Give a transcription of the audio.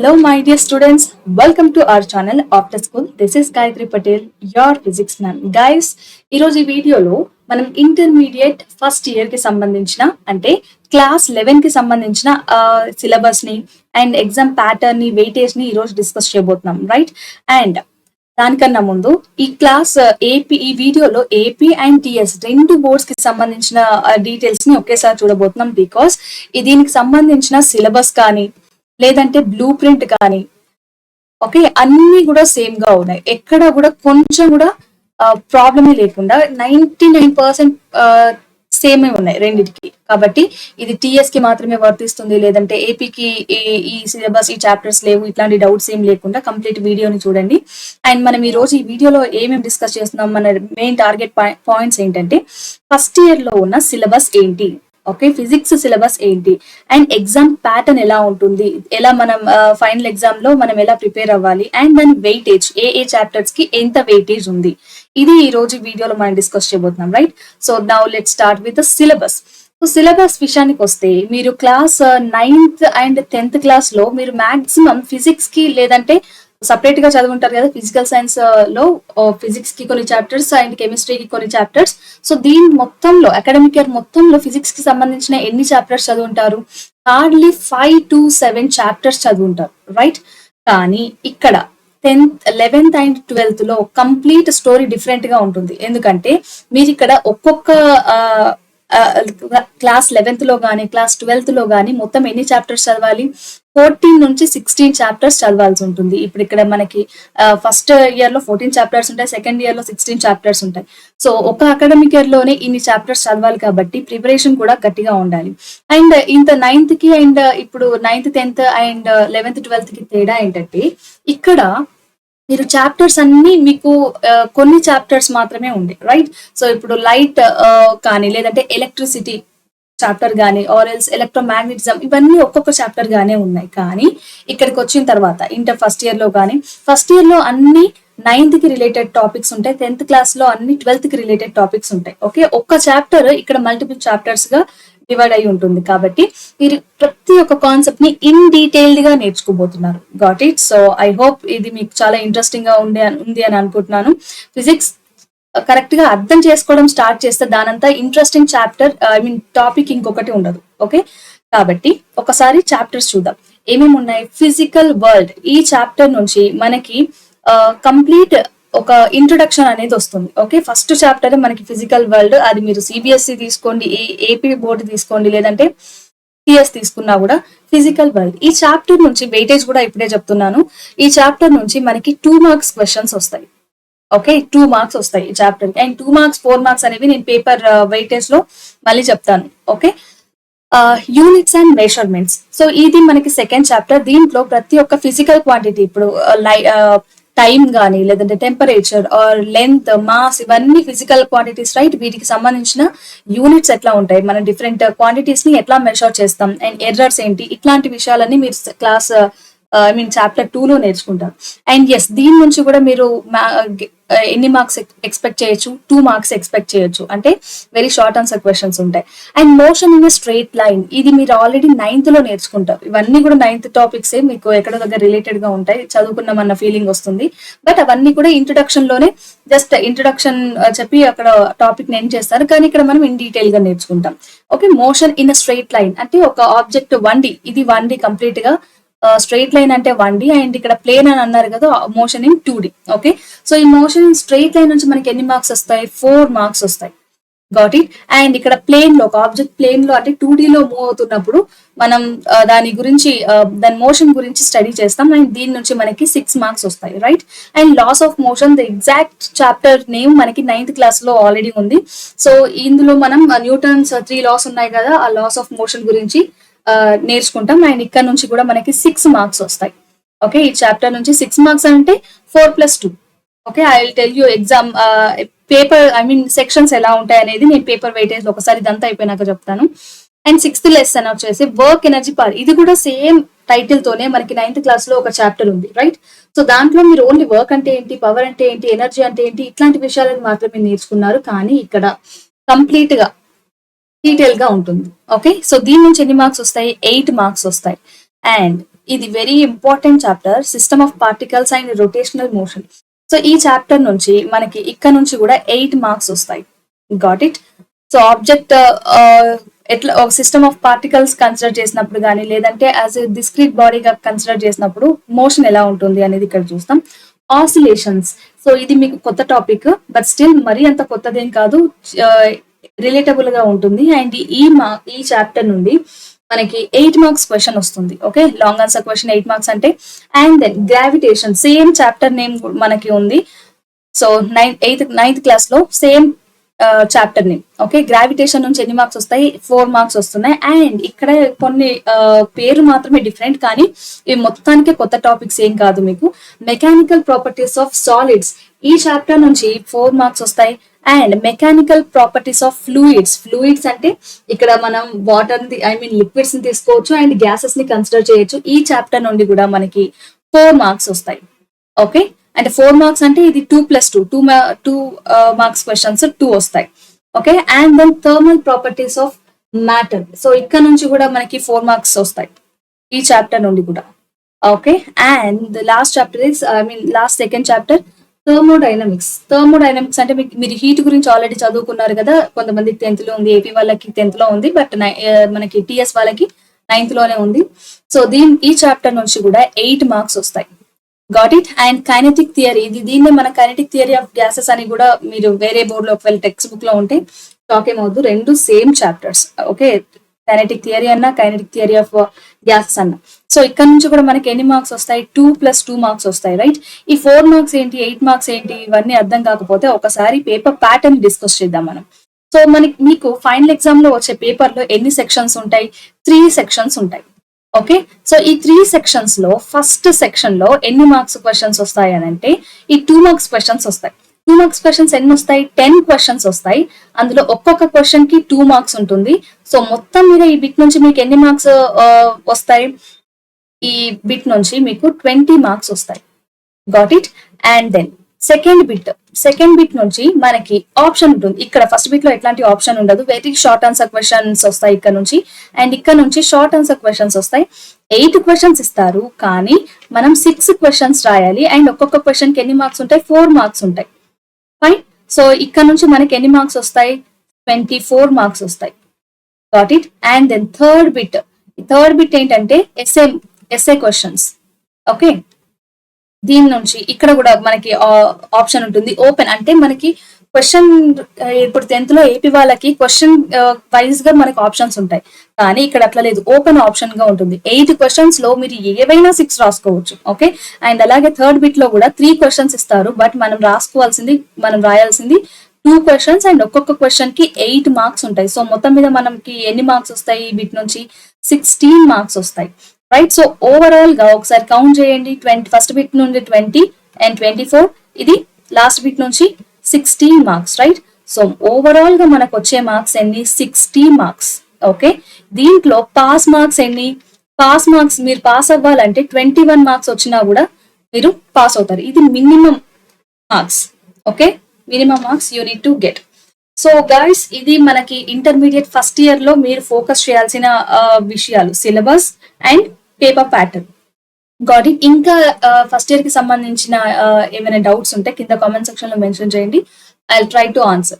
Hello, my dear students. Welcome to our channel After School. This is Gayatri Patel, your physics ma'am. Guys, ఈరోజు ఈ వీడియోలో మనం intermediate first year కి సంబంధించిన అంటే క్లాస్ 11 కి సంబంధించిన సిలబస్ ని అండ్ ఎగ్జామ్ ప్యాటర్న్ ని వెయిటేజ్ ని ఈరోజు డిస్కస్ చేయబోతున్నాం, రైట్? అండ్ దానికన్నా ముందు ఈ వీడియోలో ఏపీ అండ్ టిఎస్ రెండు బోర్డ్స్ కి సంబంధించిన డీటెయిల్స్ ని ఒకేసారి చూడబోతున్నాం. బికాస్ దీనికి సంబంధించిన సిలబస్ కానీ లేదంటే బ్లూ ప్రింట్ కానీ ఓకే అన్ని కూడా సేమ్ గా ఉన్నాయి. ఎక్కడ కూడా కొంచెం కూడా ప్రాబ్లమే లేకుండా 99% సేమే ఉన్నాయి రెండింటికి. కాబట్టి ఇది టిఎస్ కి మాత్రమే వర్తిస్తుంది, లేదంటే ఏపీకి ఈ సిలబస్ ఈ చాప్టర్స్ లేవు, ఇట్లాంటి డౌట్స్ ఏం లేకుండా కంప్లీట్ వీడియోని చూడండి. అండ్ మనం ఈ రోజు ఈ వీడియోలో ఏమేమి డిస్కస్ చేస్తున్నాం, మన మెయిన్ టార్గెట్ పాయింట్స్ ఏంటంటే ఫస్ట్ ఇయర్ లో ఉన్న సిలబస్ ఏంటి, ఓకే, ఫిజిక్స్ సిలబస్ ఏంటి, అండ్ ఎగ్జామ్ ప్యాటర్న్ ఎలా ఉంటుంది, ఎలా మనం ఫైనల్ ఎగ్జామ్ లో మనం ఎలా ప్రిపేర్ అవ్వాలి, అండ్ దాని వెయిటేజ్ ఏ చాప్టర్స్ కి ఎంత వెయిటేజ్ ఉంది, ఇది ఈ రోజు వీడియోలో మనం డిస్కస్ చేయబోతున్నాం, right? So now let's start with the syllabus. So syllabus విషయానికి వస్తే మీరు class 9th and 10th class లో మీరు మాక్సిమం ఫిజిక్స్ కి లేదంటే సపరేట్ గా చదువుంటారు కదా, ఫిజికల్ సైన్స్ లో ఫిజిక్స్ కి కొన్ని చాప్టర్స్ అండ్ కెమిస్ట్రీకి కొన్ని చాప్టర్స్. సో దీని మొత్తంలో అకాడమిక్ ఇయర్ మొత్తంలో ఫిజిక్స్ కి సంబంధించిన ఎన్ని చాప్టర్స్ చదువుంటారు? హార్డ్లీ 5 to 7 చాప్టర్స్ చదువుంటారు, రైట్? కానీ ఇక్కడ 10th, 11th అండ్ 12th లో కంప్లీట్ స్టోరీ డిఫరెంట్ గా ఉంటుంది. ఎందుకంటే మీరు ఇక్కడ ఒక్కొక్క క్లాస్ 11th లో గానీ క్లాస్ 12th లో గానీ మొత్తం ఎన్ని చాప్టర్స్ చదవాలి? 14 నుంచి 16 చాప్టర్స్ చదవాల్సి ఉంటుంది. ఇప్పుడు ఇక్కడ మనకి ఫస్ట్ ఇయర్ లో 14 చాప్టర్స్ ఉంటాయి, సెకండ్ ఇయర్ లో 16 చాప్టర్స్ ఉంటాయి. సో ఒక అకాడమిక్ ఇయర్ లోనే ఇన్ని చాప్టర్స్ చదవాలి కాబట్టి ప్రిపరేషన్ కూడా గట్టిగా ఉండాలి. అండ్ ఇంత 9th కి అండ్ ఇప్పుడు 9th, 10th and 11th, 12th కి తేడా ఏంటంటే ఇక్కడ మీరు చాప్టర్స్ అన్ని మీకు కొన్ని చాప్టర్స్ మాత్రమే ఉంది, రైట్? సో ఇప్పుడు లైట్ కానీ లేదంటే ఎలక్ట్రిసిటీ చాప్టర్ గానీ ఆర్ ఎల్స్ ఎలక్ట్రోమాగ్నెటిజం ఇవన్నీ ఒక్కొక్క చాప్టర్ గానే ఉన్నాయి. కానీ ఇక్కడికి వచ్చిన తర్వాత ఇంటర్ ఫస్ట్ ఇయర్ లో కానీ ఫస్ట్ ఇయర్ లో అన్ని 9th కి రిలేటెడ్ టాపిక్స్ ఉంటాయి, 10th క్లాస్ లో అన్ని 12th కి రిలేటెడ్ టాపిక్స్ ఉంటాయి. ఓకే, ఒక్క చాప్టర్ ఇక్కడ మల్టిపుల్ చాప్టర్స్ గా డివైడ్ అయి ఉంటుంది. కాబట్టి మీరు ప్రతి ఒక్క కాన్సెప్ట్ ని ఇన్ డీటెయిల్డ్ గా నేర్చుకోబోతున్నారు. Got it? So I hope ఇది మీకు చాలా ఇంట్రెస్టింగ్ గా ఉంది అని అనుకుంటున్నాను. ఫిజిక్స్ కరెక్ట్ గా అర్థం చేసుకోవడం స్టార్ట్ చేస్తే దానంతా ఇంట్రెస్టింగ్ చాప్టర్ టాపిక్ ఇంకొకటి ఉండదు. ఓకే, కాబట్టి ఒకసారి చాప్టర్స్ చూద్దాం ఏమేమి ఉన్నాయి. ఫిజికల్ వరల్డ్, ఈ చాప్టర్ నుంచి మనకి కంప్లీట్ ఒక ఇంట్రొడక్షన్ అనేది వస్తుంది. ఓకే, ఫస్ట్ చాప్టర్ మనకి ఫిజికల్ వరల్డ్. అది మీరు సిబిఎస్ఈ తీసుకోండి, ఏపీ బోర్డు తీసుకోండి, లేదంటే టిఎస్ తీసుకున్నా కూడా ఫిజికల్ వరల్డ్. ఈ చాప్టర్ నుంచి వెయిటేజ్ కూడా ఇప్పుడే చెప్తున్నాను. ఈ చాప్టర్ నుంచి మనకి 2 మార్క్స్ క్వశ్చన్స్ వస్తాయి. ఓకే, 2 మార్క్స్ వస్తాయి ఈ చాప్టర్ కి. అండ్ 2 మార్క్స్ 4 మార్క్స్ అనేవి నేను పేపర్ వెయిటేజ్ లో మళ్ళీ చెప్తాను. Okay, units and measurements. So ఇది మనకి సెకండ్ చాప్టర్. దీంట్లో ప్రతి ఒక్క ఫిజికల్ క్వాంటిటీ, ఇప్పుడు టైం కానీ లేదంటే టెంపరేచర్ ఆర్ లెంత్, మాస్, ఇవన్నీ ఫిజికల్ క్వాంటిటీస్, రైట్? వీటికి సంబంధించిన యూనిట్స్ ఎట్లా ఉంటాయి, మనం డిఫరెంట్ క్వాంటిటీస్ ని ఎట్లా మెజర్ చేస్తాం, అండ్ ఎర్రర్స్ ఏంటి, ఇట్లాంటి విషయాలన్నీ మీరు క్లాస్ చాప్టర్ 2 లో నేర్చుకుంటారు. అండ్ ఎస్, దీని నుంచి కూడా మీరు ఎన్ని మార్క్స్ ఎక్స్పెక్ట్ చేయొచ్చు? 2 మార్క్స్ ఎక్స్పెక్ట్ చేయొచ్చు. అంటే వెరీ షార్ట్ ఆన్సర్ క్వశ్చన్స్ ఉంటాయి. And motion in straight line, ఇది మీరు ఆల్రెడీ 9th లో నేర్చుకుంటారు. ఇవన్నీ కూడా 9th టాపిక్స్ మీకు ఎక్కడో దగ్గర రిలేటెడ్ గా ఉంటాయి, చదువుకున్నామన్న ఫీలింగ్ వస్తుంది. బట్ అవన్నీ కూడా ఇంట్రొడక్షన్ లోనే జస్ట్ ఇంట్రొడక్షన్ చెప్పి అక్కడ టాపిక్ నేమ్ చేస్తారు, కానీ ఇక్కడ మనం ఇన్ డీటెయిల్ గా నేర్చుకుంటాం. Okay, motion in straight line అంటే ఒక ఆబ్జెక్ట్ 1D, ఇది 1D కంప్లీట్ గా. స్ట్రైట్ లైన్ అంటే 1D, అండ్ ఇక్కడ ప్లేన్ అని అన్నారు కదా, motion in 2D. Okay, so ఈ మోషన్ ఇన్ స్ట్రైట్ లైన్ నుంచి మనకి ఎన్ని మార్క్స్ వస్తాయి? 4 మార్క్స్ వస్తాయి. Got it? అండ్ ఇక్కడ ప్లేన్ లో, ఒక ఆబ్జెక్ట్ ప్లేన్ లో అంటే 2D లో మూవ్ అవుతున్నప్పుడు మనం దాని గురించి దాని మోషన్ గురించి స్టడీ చేస్తాం. అండ్ దీని నుంచి మనకి 6 మార్క్స్ వస్తాయి, right? And laws of motion, the exact chapter name మనకి 9th క్లాస్ లో ఆల్రెడీ ఉంది. సో ఇందులో మనం న్యూటన్స్ 3 లాస్ ఉన్నాయి కదా, ఆ లాస్ ఆఫ్ మోషన్ గురించి నేర్చుకుంటాం. అండ్ ఇక్కడ నుంచి కూడా మనకి 6 మార్క్స్ వస్తాయి. ఓకే, ఈ చాప్టర్ నుంచి 6 మార్క్స్ అంటే 4+2. Okay, I will tell you exam paper sections ఎలా ఉంటాయి అనేది నేను పేపర్ వెయిటేజ్ ఒకసారి ఇదంతా అయిపోయినాక చెప్తాను. అండ్ 6th లెసన్ వచ్చేసి వర్క్ ఎనర్జీ పవర్. ఇది కూడా సేమ్ టైటిల్ తోనే మనకి 9th క్లాస్ లో ఒక చాప్టర్ ఉంది, రైట్? సో దాంట్లో మీరు ఓన్లీ వర్క్ అంటే ఏంటి, పవర్ అంటే ఏంటి, ఎనర్జీ అంటే ఏంటి, ఇట్లాంటి విషయాలను మాత్రమే నేర్చుకున్నారు. కానీ ఇక్కడ కంప్లీట్ గా డీటెయిల్ గా ఉంటుంది. ఓకే, సో దీని నుంచి ఎన్ని మార్క్స్ వస్తాయి? 8 మార్క్స్ వస్తాయి. అండ్ ఇది very important chapter, system of particles and rotational motion. So ఈ చాప్టర్ నుంచి మనకి ఇక్కడ నుంచి కూడా 8 మార్క్స్ వస్తాయి. Got it. సో ఆబ్జెక్ట్ ఎట్లా ఒక సిస్టమ్ ఆఫ్ పార్టికల్స్ కన్సిడర్ చేసినప్పుడు కానీ లేదంటే యాజ్ ఎ డిస్క్రీట్ బాడీగా కన్సిడర్ చేసినప్పుడు మోషన్ ఎలా ఉంటుంది అనేది ఇక్కడ చూస్తాం. ఆసిలేషన్స్, సో ఇది మీకు కొత్త టాపిక్, బట్ స్టిల్ మరీ అంత కొత్తదేం కాదు, రిలేటబుల్ గా ఉంటుంది. అండ్ ఈ చాప్టర్ నుండి మనకి 8 మార్క్స్ క్వశ్చన్ వస్తుంది. Okay, long answer question 8 marks అంటే. And then gravitation, same chapter name మనకి ఉంది. సో 9th క్లాస్ లో same chapter name. Okay, gravitation నుంచి ఎన్ని మార్క్స్ వస్తాయి? 4 మార్క్స్ వస్తున్నాయి. అండ్ ఇక్కడ కొన్ని పేరు మాత్రమే డిఫరెంట్, కానీ ఇవి మొత్తానికి కొత్త టాపిక్స్ ఏం కాదు మీకు. మెకానికల్ ప్రాపర్టీస్ ఆఫ్ సాలిడ్స్, ఈ చాప్టర్ నుంచి 4 మార్క్స్ వస్తాయి. And mechanical properties of fluids, fluids అంటే ఇక్కడ మనం వాటర్ లిక్విడ్స్ ని తీసుకోవచ్చు అండ్ గ్యాసెస్ ని కన్సిడర్ చేయొచ్చు. ఈ చాప్టర్ నుండి కూడా మనకి 4 మార్క్స్ వస్తాయి. ఓకే, అంటే 4 మార్క్స్ అంటే ఇది 2+2 మార్క్స్ క్వశ్చన్స్ 2 వస్తాయి. Okay, and then thermal properties of matter, so ఇక్కడ నుంచి కూడా మనకి 4 మార్క్స్ వస్తాయి ఈ చాప్టర్ నుండి కూడా. Okay, and last chapter is last second chapter thermodynamics. Thermodynamics అంటే మీరు హీట్ గురించి ఆల్రెడీ చదువుకున్నారు కదా, కొంతమందికి 10th లో ఉంది, ఏపీ వాళ్ళకి 10th లో ఉంది, బట్ మనకి టిఎస్ వాళ్ళకి 9th లోనే ఉంది. సో ఈ చాప్టర్ నుంచి కూడా 8 మార్క్స్ వస్తాయి. Got it. And kinetic theory, దీన్ని మన కైనెటిక్ థియరీ ఆఫ్ గ్యాసెస్ అని కూడా మీరు వేరే బోర్డ్ లో ఒకవేళ టెక్స్ట్ బుక్ లో ఉంటే టాక్ ఏమవుద్దు, రెండు same chapters. Okay, kinetic theory అన్న కైనెటిక్ థియరీ ఆఫ్ గ్యాసెస్ అన్న. సో ఇక్కడ నుంచి కూడా మనకి ఎన్ని మార్క్స్ వస్తాయి? 2+2 మార్క్స్ వస్తాయి. రైట్, ఈ 4 మార్క్స్ ఏంటి, 8 మార్క్స్ ఏంటి, ఇవన్నీ అర్థం కాకపోతే ఒకసారి పేపర్ ప్యాటర్న్ డిస్కస్ చేద్దాం మనం. సో మీకు ఫైనల్ ఎగ్జామ్ లో వచ్చే పేపర్ లో ఎన్ని సెక్షన్స్ ఉంటాయి? 3 సెక్షన్స్ ఉంటాయి. ఓకే, సో ఈ 3 సెక్షన్స్ లో ఫస్ట్ సెక్షన్ లో ఎన్ని మార్క్స్ క్వశ్చన్స్ వస్తాయి అని అంటే ఈ 2 మార్క్స్ క్వశ్చన్స్ వస్తాయి. 2 మార్క్స్ క్వశ్చన్స్ ఎన్ని వస్తాయి? 10 క్వశ్చన్స్ వస్తాయి. అందులో ఒక్కొక్క క్వశ్చన్ కి 2 మార్క్స్ ఉంటుంది. సో మొత్తం మీద ఈ బిట్ నుంచి మీకు ఎన్ని మార్క్స్ వస్తాయి? ఈ బిట్ నుంచి మీకు 20 మార్క్స్ వస్తాయి. Got it. And then second bit నుంచి మనకి ఆప్షన్ ఉంటుంది. ఇక్కడ ఫస్ట్ బిట్ లో ఎట్లాంటి ఆప్షన్ ఉండదు, వెరీ షార్ట్ ఆన్సర్ క్వశ్చన్స్ వస్తాయి ఇక్కడ నుంచి. అండ్ ఇక్కడ నుంచి షార్ట్ ఆన్సర్ క్వశ్చన్స్ వస్తాయి. 8 క్వశ్చన్స్ ఇస్తారు, కానీ మనం 6 క్వశ్చన్స్ రాయాలి. అండ్ ఒక్కొక్క క్వశ్చన్ కి ఎన్ని మార్క్స్ ఉంటాయి? 4 మార్క్స్ ఉంటాయి. ఫైన్. సో ఇక్కడ నుంచి మనకి ఎన్ని మార్క్స్ వస్తాయి? 24 మార్క్స్ వస్తాయి. Got it. And then third bit ఏంటంటే ఎస్ఏ క్వశ్చన్స్. ఓకే, దీని నుంచి ఇక్కడ కూడా మనకి ఆప్షన్ ఉంటుంది. ఓపెన్ అంటే మనకి క్వశ్చన్, ఇప్పుడు 10th లో ఏపీ వాళ్ళకి క్వశ్చన్ వైజ్ గా మనకి ఆప్షన్స్ ఉంటాయి, కానీ ఇక్కడ అట్లా లేదు, ఓపెన్ ఆప్షన్ గా ఉంటుంది. 8 క్వశ్చన్స్ లో మీరు ఏవైనా 6 రాసుకోవచ్చు. ఓకే, అండ్ అలాగే థర్డ్ బిట్ లో కూడా 3 క్వశ్చన్స్ ఇస్తారు, బట్ మనం రాయాల్సింది 2 క్వశ్చన్స్. అండ్ ఒక్కొక్క క్వశ్చన్ కి 8 మార్క్స్ ఉంటాయి. సో మొత్తం మీద మనకి ఎన్ని మార్క్స్ వస్తాయి ఈ బిట్ నుంచి? 16 మార్క్స్ వస్తాయి. రైట్, సో ఓవరాల్ గా ఒకసారి కౌంట్ చేయండి. ఫస్ట్ బిట్ నుండి 20 అండ్ 24, ఇది లాస్ట్ బిట్ నుంచి 16 మార్క్స్. రైట్, సో ఓవరాల్ గా మనకు వచ్చే మార్క్స్ ఎన్ని? 60 మార్క్స్. ఓకే, దీంట్లో పాస్ మార్క్స్ ఎన్ని? పాస్ మార్క్స్ మీరు పాస్ అవ్వాలంటే 21 మార్క్స్ వచ్చినా కూడా మీరు పాస్ అవుతారు. ఇది minimum marks. Okay, minimum marks you need to get. So guys, ఇది మనకి ఇంటర్మీడియట్ ఫస్ట్ ఇయర్ లో మీరు ఫోకస్ చేయాల్సిన విషయాలు, syllabus and paper pattern. Got it. ఇంకా ఫస్ట్ ఇయర్ కి సంబంధించిన ఏమైనా డౌట్స్ ఉంటే కింద కామెంట్ సెక్షన్ లో మెన్షన్ చేయండి. I will try to answer.